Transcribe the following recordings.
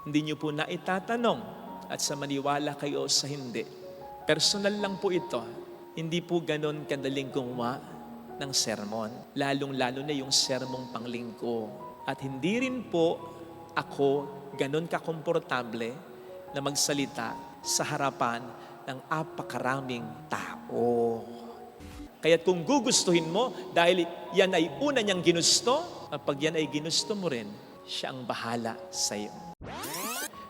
Hindi niyo po na itatanong at sa maniwala kayo sa hindi. Personal lang po ito. Hindi po ganon kadaling gumawa ng sermon. Lalong-lalo na yung sermong panglinggo. At hindi rin po ako ganon kakomportable na magsalita sa harapan ng apakaraming tao. Kaya't kung gugustuhin mo, dahil yan ay una niyang ginusto, at pag yan ay ginusto mo rin, siya ang bahala sa iyo.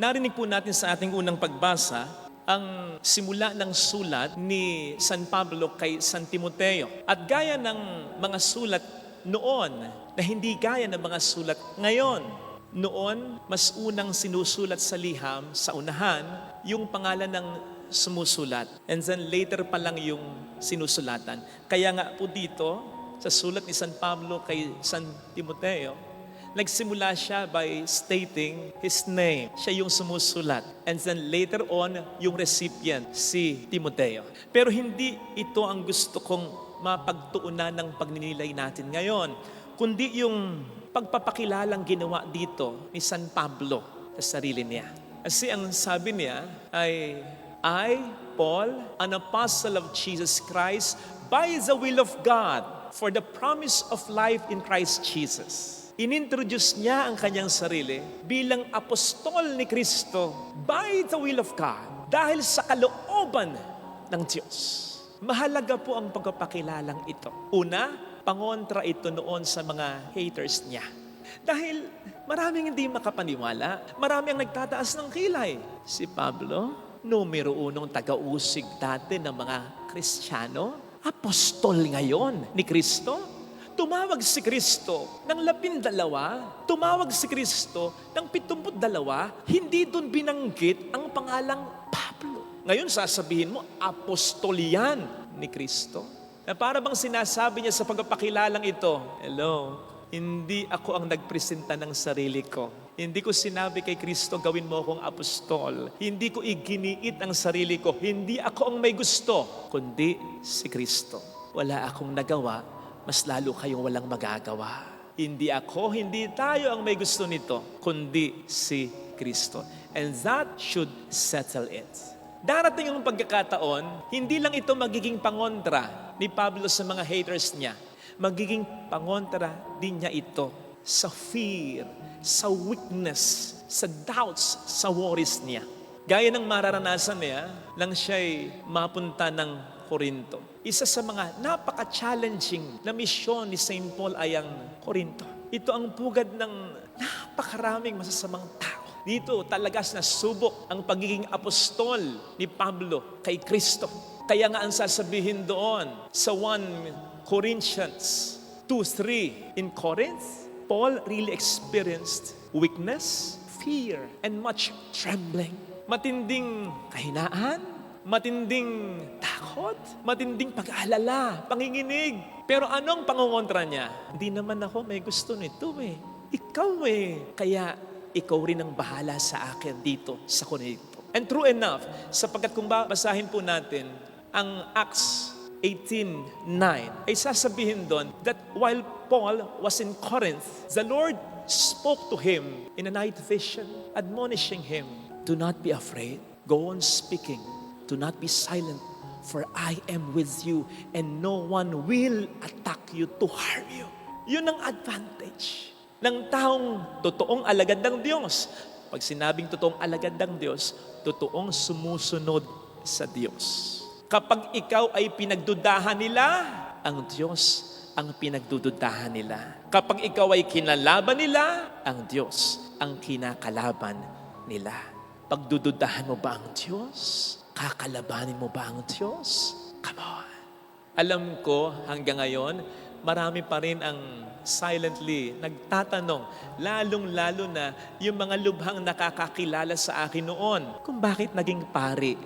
Narinig po natin sa ating unang pagbasa ang simula ng sulat ni San Pablo kay San Timoteo. At gaya ng mga sulat noon na hindi gaya ng mga sulat ngayon. Noon, mas unang sinusulat sa liham, sa unahan, yung pangalan ng sumusulat. And then later pa lang yung sinusulatan. Kaya nga po dito, sa sulat ni San Pablo kay San Timoteo, nagsimula siya by stating his name. Siya yung sumusulat. And then later on, yung recipient, si Timoteo. Pero hindi ito ang gusto kong mapagtuunan ng pagninilay natin ngayon, kundi yung pagpapakilalang ginawa dito ni San Pablo sa sarili niya. Kasi ang sabi niya ay, I, Paul, an apostle of Jesus Christ, by the will of God, for the promise of life in Christ Jesus. Inintroduce niya ang kanyang sarili bilang apostol ni Kristo by the will of God, dahil sa kalooban ng Diyos. Mahalaga po ang pagpapakilalang ito. Una, pangontra ito noon sa mga haters niya. Dahil maraming hindi makapaniwala, marami ang nagtataas ng kilay. Si Pablo, numero unong taga-usig dati ng mga Kristiyano, apostol ngayon ni Kristo. Tumawag si Kristo ng 12, tumawag si Kristo ng 72, hindi doon binanggit ang pangalang Pablo. Ngayon sasabihin mo, apostol yan ni Kristo. Na para bang sinasabi niya sa pagpapakilalang ito, hello, hindi ako ang nagpresenta ng sarili ko. Hindi ko sinabi kay Kristo, gawin mo akong apostol. Hindi ko iginiit ang sarili ko. Hindi ako ang may gusto, kundi si Kristo. Wala akong nagawa, mas lalo kayong walang magagawa. Hindi ako, hindi tayo ang may gusto nito, kundi si Kristo. And that should settle it. Darating ang pagkakataon, hindi lang ito magiging pangontra ni Pablo sa mga haters niya. Magiging pangontra din niya ito sa fear, sa weakness, sa doubts, sa worries niya. Gaya ng mararanasan niya nang siya'y mapunta ng Korinto. Isa sa mga napaka-challenging na misyon ni St. Paul ay ang Korinto. Ito ang pugad ng napakaraming masasamang tao. Dito talagas na subok ang pagiging apostol ni Pablo kay Kristo. Kaya nga ang sasabihin doon sa 1 Corinthians 2:3, in Corinth, Paul really experienced weakness, fear, and much trembling. Matinding kahinaan, matinding takot, matinding pag-aalala, panginginig. Pero anong pangungontra niya? Hindi naman ako may gusto nito eh. Ikaw eh. Kaya ikaw rin ang bahala sa akin dito sa Korinto. And true enough, sapagkat kung babasahin po natin ang Acts 18:9, ay sasabihin doon that while Paul was in Corinth, the Lord spoke to him in a night vision, admonishing him, do not be afraid, go on speaking, do not be silent, for I am with you and no one will attack you to harm you. Yun ang advantage ng taong totoong alagad ng Diyos. Pag sinabing totoong alagad ng Diyos, totoong sumusunod sa Diyos. Kapag ikaw ay pinagdudahan nila, ang Diyos ang pinagdududahan nila. Kapag ikaw ay kinalaban nila, ang Diyos ang kinakalaban nila. Pagdududahan mo ba ang Diyos? Kakalabanin mo ba ang Diyos? Come on. Alam ko hanggang ngayon, marami pa rin ang silently nagtatanong, lalong-lalo na yung mga lubhang nakakakilala sa akin noon, kung bakit naging pari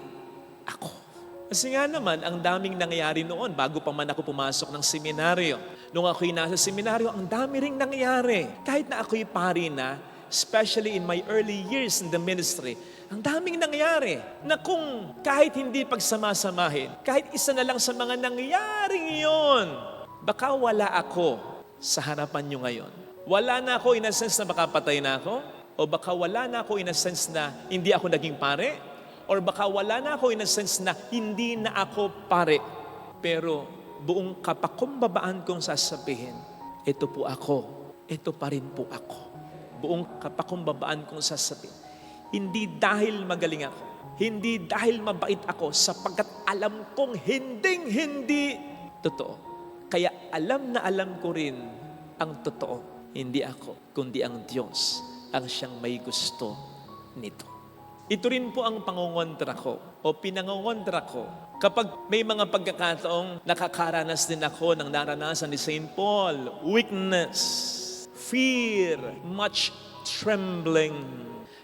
ako. Kasi nga naman, ang daming nangyari noon bago pa man ako pumasok ng seminaryo. Nung ako'y nasa seminaryo, ang dami ring nangyari. Kahit na ako'y pari na, especially in my early years in the ministry, ang daming nangyari na kung kahit hindi pagsamasamahin, kahit isa na lang sa mga nangyaring yon, baka wala ako sa harapan nyo ngayon. Wala na ako in a sense na makapatay na ako. O baka wala na ako in a sense na hindi ako naging pare. Or baka wala na ako in a sense na hindi na ako pare. Pero buong kapakumbabaan kong sasabihin, ito po ako, ito pa rin po ako. Buong kapakumbabaan kong sasabihin, hindi dahil magaling ako, hindi dahil mabait ako, sapagkat alam kong hindi totoo. Kaya alam na alam ko rin ang totoo. Hindi ako, kundi ang Diyos ang siyang may gusto nito. Ito rin po ang pangungontra ko o pinangungontra ko kapag may mga pagkakataong nakakaranas din ako ng naranasan ni St. Paul. Weakness, fear, much trembling.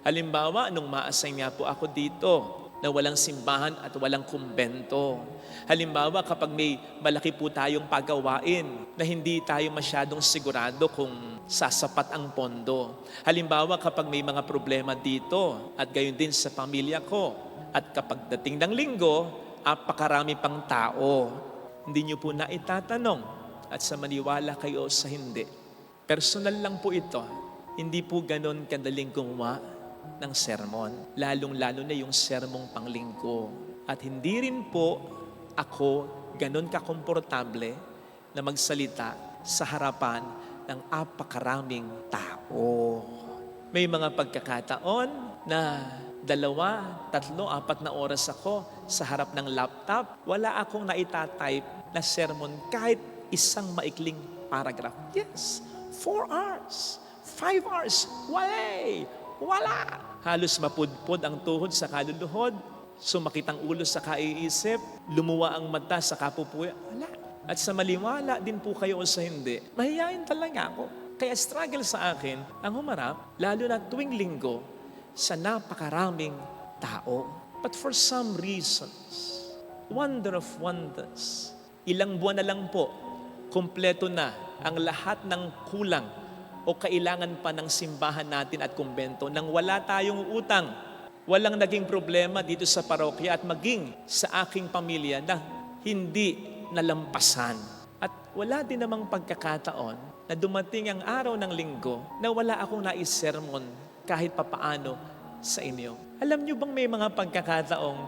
Halimbawa, nung ma-assign nga po ako dito na walang simbahan at walang kumbento. Halimbawa, kapag may malaki po tayong pagawain na hindi tayo masyadong sigurado kung sasapat ang pondo. Halimbawa, kapag may mga problema dito at gayon din sa pamilya ko. At kapag dating ng linggo, apakarami pang tao. Hindi niyo po na itatanong at sa maniwala kayo sa hindi. Personal lang po ito. Hindi po ganon kadaling gumawa ng sermon. Lalong-lalo na yung sermong panglinggo. At hindi rin po ako ganon kakomportable na magsalita sa harapan ng apakaraming tao. May mga pagkakataon na 2, 3, 4 na oras ako sa harap ng laptop. Wala akong naitatype na sermon kahit isang maikling paragraph. Yes, 4 hours, 5 hours, wala. Halos mapudpod ang tuhod sa kaluluhod, sumakit ang ulo sa kaiisip, lumuwa ang mata sa kapupuya. Wala. At sa maliwala din po kayo o sa hindi, mahihayin talaga ako. Kaya struggle sa akin ang humarap, lalo na tuwing linggo, sa napakaraming tao. But for some reasons, wonder of wonders, ilang buwan na lang po, kumpleto na ang lahat ng kulang o kailangan pa ng simbahan natin at kumbento nang wala tayong utang. Walang naging problema dito sa parokya at maging sa aking pamilya na hindi nalampasan. At wala din namang pagkakataon na dumating ang araw ng linggo na wala akong naisermon kahit papaano sa inyo. Alam niyo bang may mga pagkakataong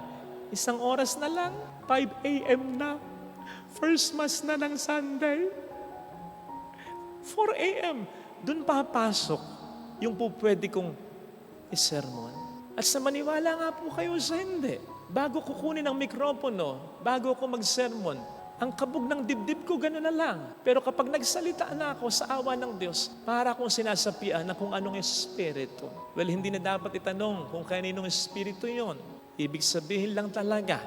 1 oras na lang, 5 a.m. na, first mass na ng Sunday, 4 a.m. Doon papasok yung po pwede kong isermon. At sa maniwala nga po kayo sa hindi. Bago kukunin ang mikropono, bago ako magsermon, ang kabog ng dibdib ko gano'n na lang. Pero kapag nagsalita na ako sa awa ng Diyos, para akong sinasapian na kung anong espiritu. Well, hindi na dapat itanong kung kaninong espiritu yon. Ibig sabihin lang talaga,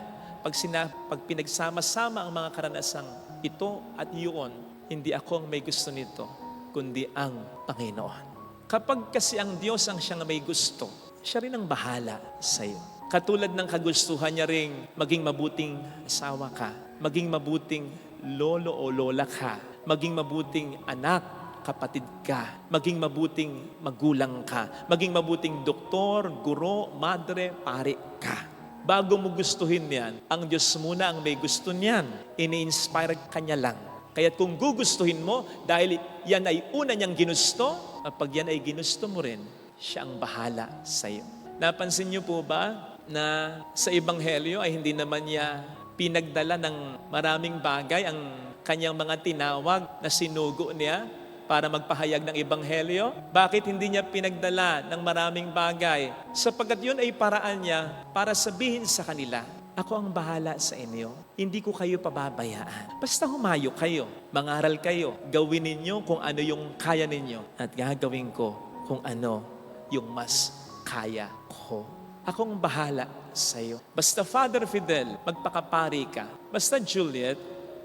pag pinagsama-sama ang mga karanasang ito at iyon, hindi ako ang may gusto nito, kundi ang Panginoon. Kapag kasi ang Diyos ang siyang may gusto, siya rin ang bahala sa iyo. Katulad ng kagustuhan niya ring maging mabuting asawa ka, maging mabuting lolo o lola ka, maging mabuting anak, kapatid ka, maging mabuting magulang ka, maging mabuting doktor, guro, madre, pare ka. Bago mo gustuhin yan, ang Diyos muna ang may gusto niyan. Ini-inspire ka niya lang. Kaya kung gugustuhin mo, dahil yan ay una niyang ginusto, at pag yan ay ginusto mo rin, siya ang bahala sa iyo. Napansin niyo po ba na sa Ebanghelyo ay hindi naman niya pinagdala ng maraming bagay ang kanyang mga tinawag na sinugo niya para magpahayag ng Ebanghelyo? Bakit hindi niya pinagdala ng maraming bagay? Sapagkat yun ay paraan niya para sabihin sa kanila, ako ang bahala sa inyo. Hindi ko kayo pababayaan. Basta humayo kayo, mangaral kayo, gawin ninyo kung ano yung kaya ninyo at gagawin ko kung ano yung mas kaya ko. Akong bahala sa iyo. Basta Father Fidel, magpakapari ka. Basta Juliet,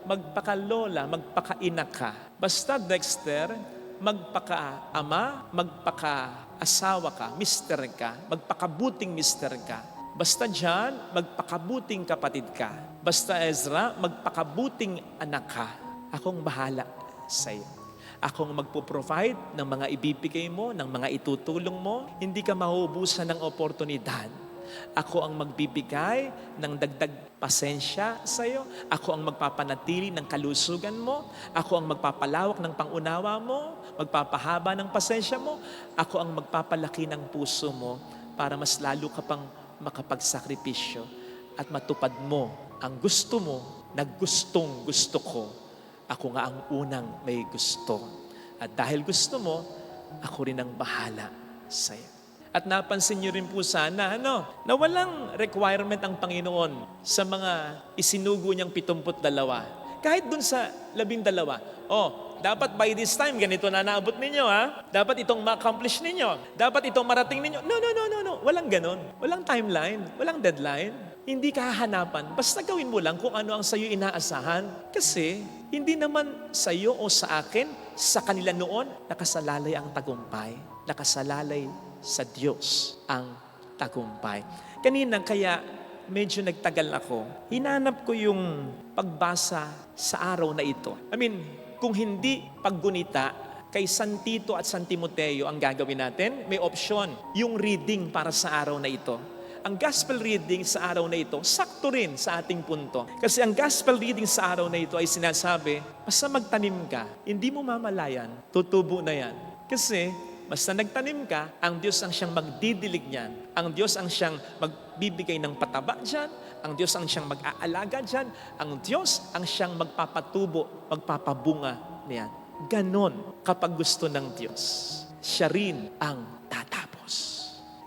magpakalola, magpakaina ka. Basta Dexter, magpakaama, magpakaasawa ka, mister ka, magpakabuting mister ka. Basta John, magpakabuting kapatid ka. Basta Ezra, magpakabuting anak ka. Akong bahala sa iyo. Akong magpo-provide ng mga ibibigay mo, ng mga itutulong mo. Hindi ka mahubusan ng oportunidad. Ako ang magbibigay ng dagdag pasensya sa iyo. Ako ang magpapanatili ng kalusugan mo. Ako ang magpapalawak ng pangunawa mo, magpapahaba ng pasensya mo. Ako ang magpapalaki ng puso mo para mas lalo ka pang makapagsakripisyo at matupad mo ang gusto mo na gustong gusto ko. Ako nga ang unang may gusto. At dahil gusto mo, ako rin ang bahala sa iyo. At napansin niyo rin po sana, na walang requirement ang Panginoon sa mga isinugo niyang 72. Kahit dun sa 12, dapat by this time, ganito na naabot ninyo, ha? Dapat itong ma-accomplish ninyo. Dapat itong marating ninyo. No. Walang ganon. Walang timeline. Walang deadline. Hindi ka hahanapan. Basta gawin mo lang kung ano ang sa'yo inaasahan. Kasi, hindi naman sa'yo o sa akin, sa kanila noon, nakasalalay ang tagumpay. Nakasalalay sa Diyos ang tagumpay. Kanina kaya medyo nagtagal ako. Hinanap ko yung pagbasa sa araw na ito. Kung hindi paggunita kay San Tito at San Timoteo ang gagawin natin, may option, yung reading para sa araw na ito. Ang gospel reading sa araw na ito, sakto rin sa ating punto. Kasi ang gospel reading sa araw na ito ay sinasabi, basta magtanim ka, hindi mo mamalayan, tutubo na yan. Kasi basta nagtanim ka, ang Diyos ang siyang magdidilig niyan. Ang Diyos ang siyang magbibigay ng pataba dyan. Ang Diyos ang siyang mag-aalaga dyan. Ang Diyos ang siyang magpapatubo, magpapabunga niyan. Ganon kapag gusto ng Diyos. Siya rin ang tatapos.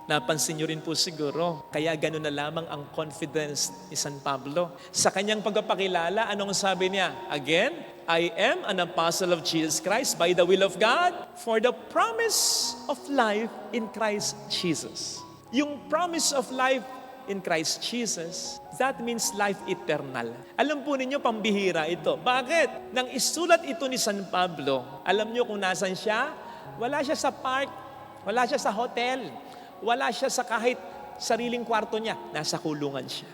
Napansin niyo rin po siguro, kaya ganon na lamang ang confidence ni San Pablo. Sa kanyang pagpapakilala, anong sabi niya? Again, I am an apostle of Jesus Christ by the will of God for the promise of life in Christ Jesus. Yung promise of life in Christ Jesus, that means life eternal. Alam po ninyo, pambihira ito. Bakit? Nang isulat ito ni San Pablo, alam niyo kung nasan siya? Wala siya sa park, wala siya sa hotel, wala siya sa kahit sariling kwarto niya. Nasa kulungan siya.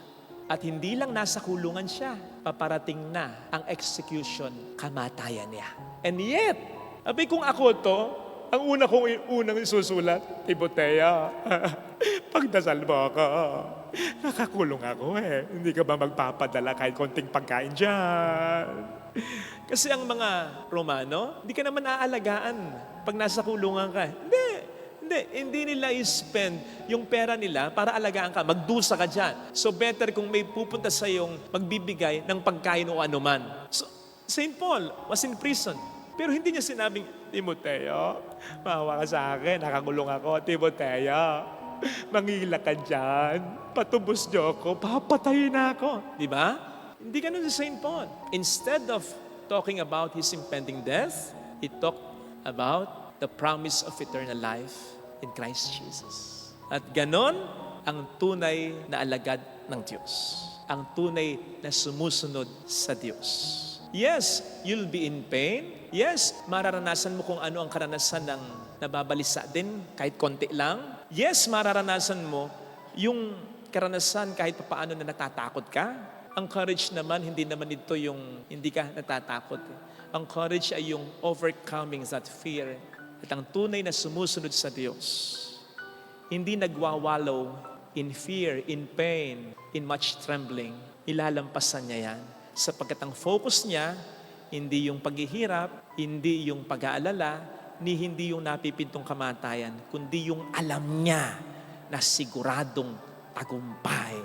At hindi lang nasa kulungan siya, paparating na ang execution, kamatayan niya. And yet, kung ako to, ang unang isusulat, Timoteo, pagdasal mo ako. Nakakulong ako Hindi ka ba magpapadala kahit konting pagkain dyan? Kasi ang mga Romano, hindi ka naman aalagaan pag nasa kulungan ka. Hindi nila i-spend yung pera nila para alagaan ka. Magdusa ka dyan. So better kung may pupunta sa iyong magbibigay ng pagkain o anuman. So, St. Paul was in prison. Pero hindi niya sinabing, Timoteo, maawa ka sa akin, nakakulong ako. Timoteo, mangila ka dyan. Patubos niyo ako, papatayin na ako. Di ba? Hindi ganun si St. Paul. Instead of talking about his impending death, he talked about the promise of eternal life in Christ Jesus. At ganon ang tunay na alagad ng Diyos. Ang tunay na sumusunod sa Diyos. Yes, you'll be in pain. Yes, mararanasan mo kung ano ang karanasan ng nababalisa din, kahit konti lang. Yes, mararanasan mo yung karanasan kahit papaano na natatakot ka. Ang courage naman, hindi naman ito yung hindi ka natatakot. Ang courage ay yung overcoming that fear. At ang tunay na sumusunod sa Diyos, hindi nagwawallow in fear, in pain, in much trembling. Ilalampasan niya yan. Sapagkat ang focus niya, hindi yung paghihirap, hindi yung pag-aalala, ni hindi yung napipintong kamatayan, kundi yung alam niya na siguradong tagumpay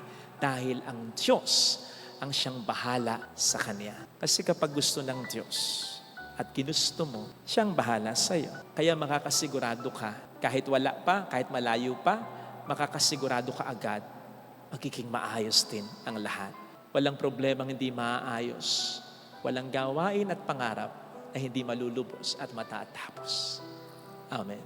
dahil ang Diyos ang siyang bahala sa kanya. Kasi kapag gusto ng Diyos, at ginusto mo, siyang bahala sa iyo. Kaya makakasigurado ka, kahit wala pa, kahit malayo pa, makakasigurado ka agad, magiging maayos din ang lahat. Walang problemang hindi maayos. Walang gawain at pangarap na hindi malulubos at matatapos. Amen.